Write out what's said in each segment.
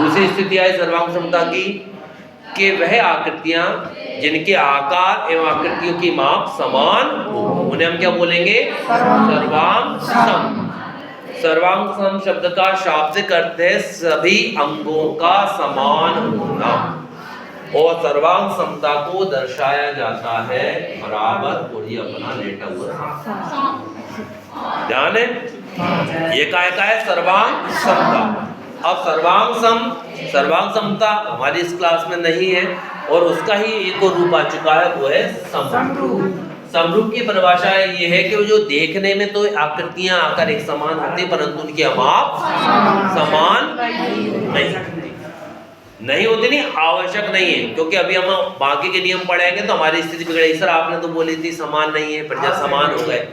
दूसरी स्थिति आई सर्वांग समता की कि वह आकृतियां जिनके आकार एवं आकृतियों की माप समान हो, उन्हें हम क्या बोलेंगे? सर्वांग सम। सर्वांग सम शब्द का शाब्दिक अर्थ है सभी अंगों का समान होना, और सर्वांग समता को दर्शाया जाता है बराबर और ये अपना लेटा हुआ। ध्यान है, ये काय का है? सर्वांग समता। अब सर्वांग समता हमारी इस क्लास में नहीं है, और उसका ही एक और रूप आ चुका है, वो है समरूप। समरूप की परिभाषा ये है कि वो जो देखने में तो आकृतियां आकर एक समान होती, परंतु उनकी माप समान नहीं होती, नहीं आवश्यक नहीं है, क्योंकि अभी हम बाकी के नियम पढ़ेंगे तो हमारी स्थिति बिगड़ेगी। सर आपने तो बोली थी समान नहीं है, पर जब समान हो गए।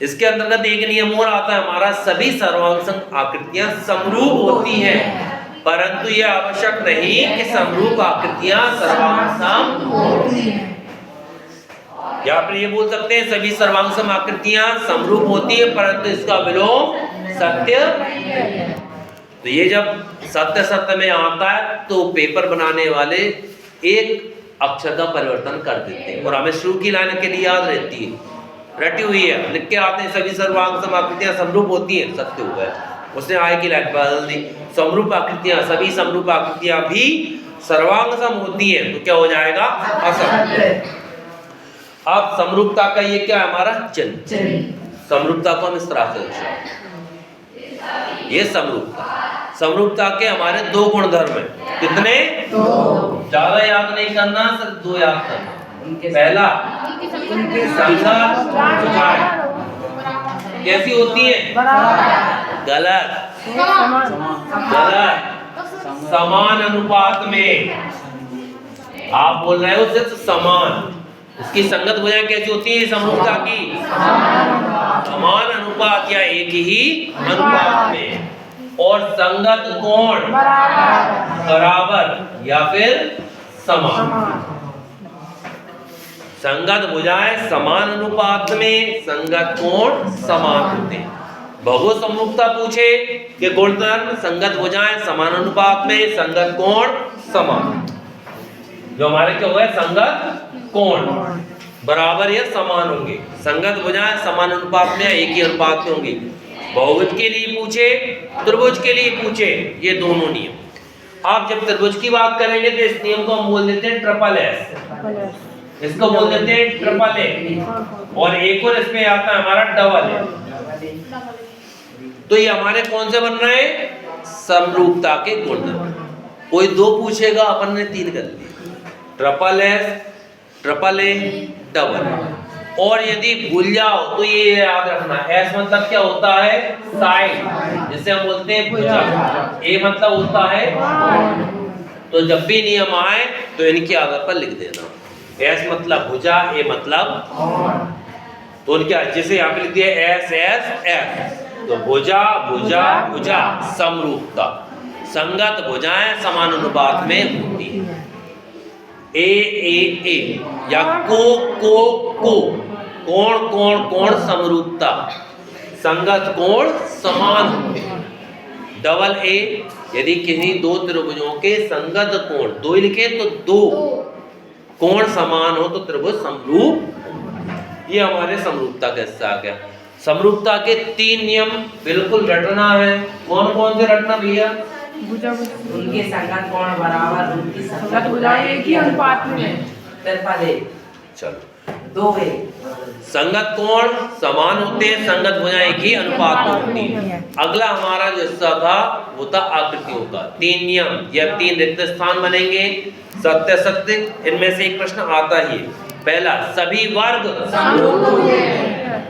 इसके अंतर्गत एक नियम और आता है हमारा, सभी सर्वांग आकृतियां समरूप होती हैं, परंतु यह आवश्यक नहीं कि समरूप आकृतियां सर्वांग सम होती हैं। या फिर ये बोल सकते हैं सभी सर्वांग सम आकृतियां समरूप होती है, परंतु इसका विलोम सत्य। तो ये जब सत्य सत्य में आता है तो पेपर बनाने वाले एक अक्षर का परिवर्तन कर देते हैं, और हमें शुरू की लाइन के लिए याद रहती है, रटी हुई है, लिख के आते हैं सभी सर्वांग सम आकृतियां समरूप होती हैं, सत्य हो गया। उसने आय की लाइन बदल दी, समरूप आकृतियां, सभी समरूप आकृतियां भी सर्वांग सम होती हैं, तो क्या हो जाएगा? असत्य। अब समरूपता का ये क्या है हमारा? चिन्ह। समरूपता को हम इस तरह से दर्शाते, ये समरूपता के हमारे दो गुणधर्म हैं। कितने? दो। ज्यादा याद नहीं करना, सिर्फ दो याद करना। पहला कैसी होती है? गलत। समान अनुपात में। आप बोल रहे हो सिर्फ समान, उसकी संगत भुजाएं कैसी होती है समरूपता की? समान अनुपात या एक ही अनुपात में, और संगत कोण बराबर या फिर समान। संगत भुजाएं समान अनुपात में, संगत कोण समान होते हैं। बहु समरूपता पूछे कि गुणधर्म संगत भुजाएं समान अनुपात में, संगत कोण समान। जो हमारे क्या हुआ है? संगत कोण बराबर या समान होंगे, संगत भुजाएं समान अनुपात में एक ही अनुपात में होंगी। बहुभुज के लिए पूछे, त्रिभुज के लिए पूछे, ये दोनों नियम। आप जब त्रिभुज की बात करेंगे तो इस नियम को हम बोल देते हैं ट्रिपल एस, इसको बोल देते हैं ट्रिपल ए, और एक और इसमें आता है हमारा डबल ए। तो ये हमारे कौन से बन रहे हैं? समरूपता के गुणधर्म। कोई दो पूछेगा, अपन ने तीन कर लिए, triple S, triple A, double A. और यदि भूल जाओ तो ये याद रखना, एस मतलब क्या होता है? साइड, जिसे हम बोलते हैं भुजा। ए मतलब होता है, तो जब भी नियम आए तो इनके आधार पर लिख देना, एस मतलब भुजा, ए मतलब, तो उनके जैसे यहाँ पे लिख दिया एस एस एस, तो भुजा भुजा भुजा समरूपता, संगत भुजाएं समान अनुपात में होती है। ए या को कोण कोण कोण समरूपता, संगत कोण समान होते हैं। डबल ए, यदि किसी दो त्रिभुजों के संगत कोण, दो ही लिखे तो दो कोण समान हो तो त्रिभुज समरूप। ये हमारे समरूपता का हिस्सा आ गया। समरूपता के तीन नियम बिल्कुल रटना है। कौन कौन से रटना भैया? उनके संगत कोण बराबर, उनकी संगत भुजाएं एक ही अनुपात में। चलो, दो है संगत कोण समान होते हैं, संगत भुजाएं एक ही अनुपात में होती है। अगला हमारा जो हिस्सा था वो था आकृतियों का। तीन नियम, यह तीन रिक्त स्थान बनेंगे, सत्य सत्य। इनमें से एक प्रश्न आता ही है। पहला, सभी वर्ग समरूप होते हैं,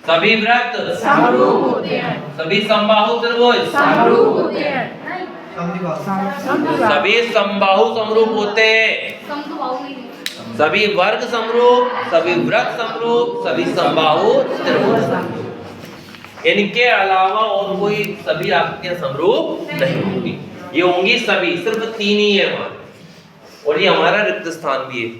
सभी वृत्त समरूप होते हैं, सभी समबाहु त्रिभुज समरूप होते हैं, सभी समबाहु समरूप होते हैं, सभी वर्ग समरूप, सभी वृत्त समरूप, सभी समबाहु त्रिभुज। इनके अलावा और कोई सभी आकृतियां समरूप नहीं होंगी। ये होंगी सभी, सिर्फ तीन ही है हमारे, और ये हमारा रिक्त स्थान भी है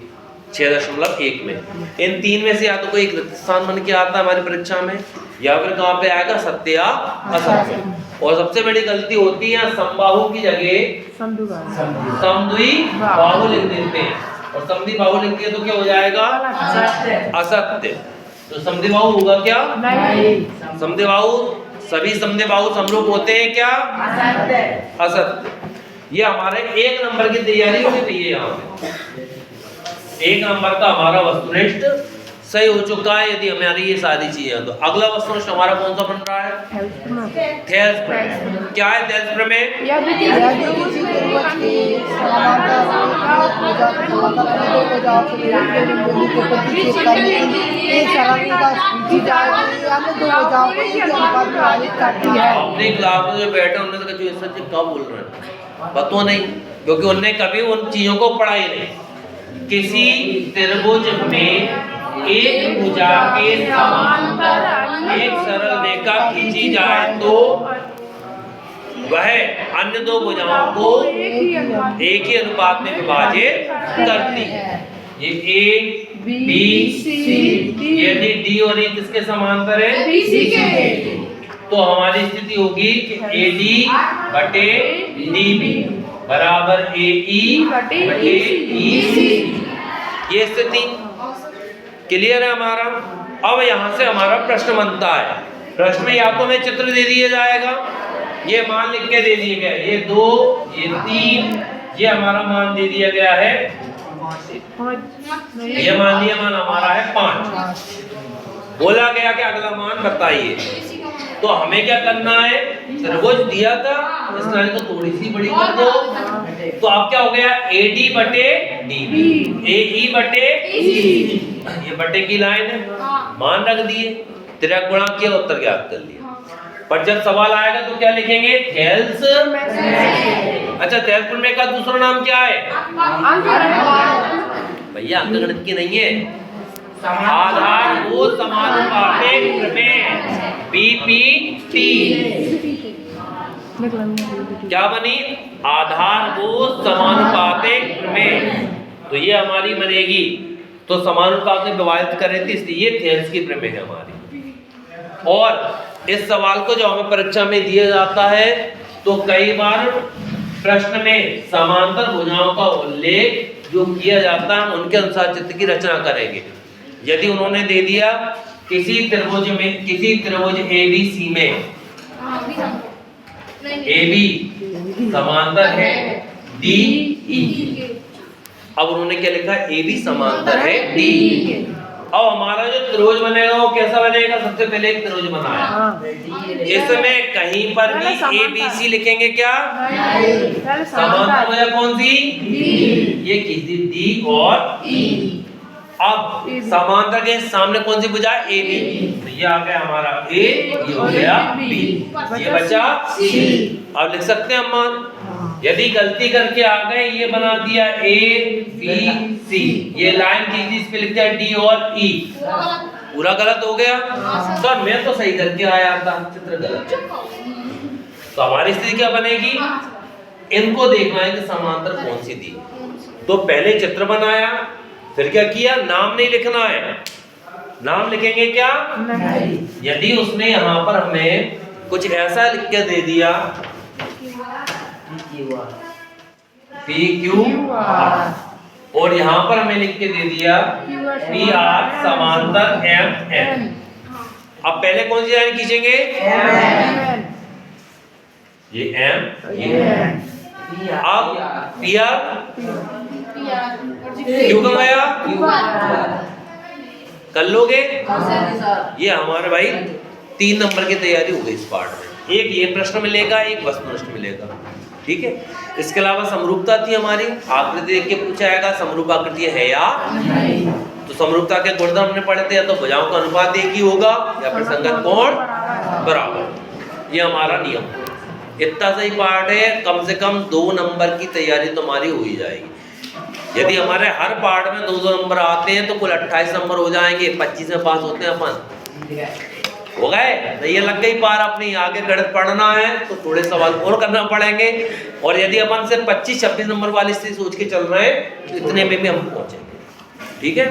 6.1 में। इन तीन में से या तो कोई एक रिक्त स्थान बन के आता है हमारी परीक्षा में, या फिर कहां पे आएगा? सत्य या असत्य। और सबसे बड़ी गलती होती है समबाहु की जगह समद्वि बाहु लिख देते हैं, और समद्वि बाहु लिख दिए तो क्या हो जाएगा? असत्य। तो समद्वि बाहु होगा क्या? समद्वि बाहु, सभी समद्वि बाहु समरूप होते हैं क्या? असत्य। ये हमारे 1 नंबर की तैयारी होनी चाहिए। यहाँ पे 1 नंबर का हमारा वस्तुनिष्ठ सही हो चुका है यदि हमारी ये सारी चीजें। तो अगला वस्तुनिष्ठ हमारा कौन सा बन रहा है? थेल्स प्रमेय। क्या है थेल्स प्रमेय? अपनी क्लास में जो बैठे उन्होंने तो जो सच कब बोल रहे हैं पता नहीं, क्योंकि उन्होंने कभी उन चीजों को पढ़ा ही नहीं। किसी त्रिभुज में एक भुजा के समांतर एक सरल रेखा खींची जाए तो वह अन्य 2 भुजाओं को एक ही अनुपात में विभाजित करती है। ये ए बी सी, यदि डी और ई किसके समांतर है? बीसी के। तो हमारी स्थिति होगी कि ए डी बटे डी बी बराबर ए ई बटे ई सी। ये स्थिति क्लियर है हमारा। अब यहाँ से हमारा प्रश्न बनता है। प्रश्न में या तो हमें चित्र दे दिया जाएगा, ये मान लिख के दे दिए गए, ये 2 ये 3, ये हमारा मान दे दिया गया है, ये मान लिया मान हमारा है 5। बोला गया कि अगला मान बताइए। तो हमें क्या करना है? त्रिभुज दिया था, इस लाइन को थोड़ी सी बड़ी कर दो। तो अब क्या हो गया? ए डी बटे डी बी, ए ई बटे ई, ये बटे की लाइन है, मान रख दिए, त्रिक गुणा किया, उत्तर ज्ञात कर लिया। पर जब सवाल आएगा तो क्या लिखेंगे? थेल्स। अच्छा, थेल्स प्रमेय का दूसरा नाम क्या है? भैया अंकगणित की नहीं है, आधारभूत समानुपातिक प्रमेय, बीपीटी। क्या बनी? आधारभूत समानुपातिक प्रमेय। तो ये हमारी बनेगी, तो समानुपात में विभाजित करें थी, इसलिए ये थेल्स की प्रमेय है हमारी। और इस सवाल को जो हमें परीक्षा में दिया जाता है तो कई बार प्रश्न में समांतर भुजाओं का उल्लेख जो किया जाता है उनके अनुसार चित्र की रचना करेंगे। यदि उन्होंने दे दिया किसी त्रिभुज एबीसी में AB समांतर है DE, अब उन्होंने क्या लिखा? AB समांतर है DE। अब हमारा जो त्रिभुज बनेगा वो कैसा बनेगा? सबसे पहले एक त्रिभुज बनाया, इसमें कहीं पर भी ABC लिखेंगे क्या? समांतर भुजा कौन सी? ये किसी D और E। अब समांतर के सामने कौन सी भुजा? AB। तो ये आ गया हमारा A, ये हो गया B, ये बचा C। अब लिख सकते हैं हम मान। यदि गलती करके आ गए, ये बना दिया A B C, ये लाइन की इस पे लिख दिया D और E, पूरा गलत हो गया। तो मैं तो सही करके आया था, चित्र गलत। तो हमारी स्थिति क्या बनेगी? इनको देखना है कि समांतर कौन सी दी। तो पहले चित्र बनाया, फिर क्या किया? नाम नहीं लिखना है, नाम लिखेंगे क्या? यदि उसने यहाँ पर हमें कुछ ऐसा लिख के दे दिया PQR, और यहाँ पर हमें लिख के दे दिया PR समांतर MN। अब पहले कौन सी लाइन खींचेंगे? ये M, ये अब PR क्यों गया? कर लोगे? ये हमारे भाई 3 नंबर की तैयारी हो गई इस पार्ट में। एक ये प्रश्न मिलेगा, एक वस्तुनिष्ठ मिलेगा, ठीक है। इसके अलावा समरूपता थी हमारी, आकृति देख के पूछा जाएगा समरूप आकृति है या नहीं। तो समरूपता के गुणधर्म हमने पढ़े थे, या तो भुजाओं का अनुपात एक ही होगा या फिर संगत कोण बराबर। ये हमारा नियम है। इतना सही पार्ट है, कम से कम 2 नंबर की तैयारी तो हमारी हो ही जाएगी। यदि हमारे हर पार्ट में 2-2 नंबर आते हैं तो कुल 28 नंबर हो जाएंगे, 25 में पास होते हैं अपन। हो गए? तो ये लग गई पार अपनी। आगे गणित पढ़ना है तो थोड़े सवाल और करना पड़ेंगे, और यदि अपन से 25-26 नंबर वाली स्थिति सोच के चल रहे हैं तो इतने में भी हम पहुंचेंगे, ठीक है।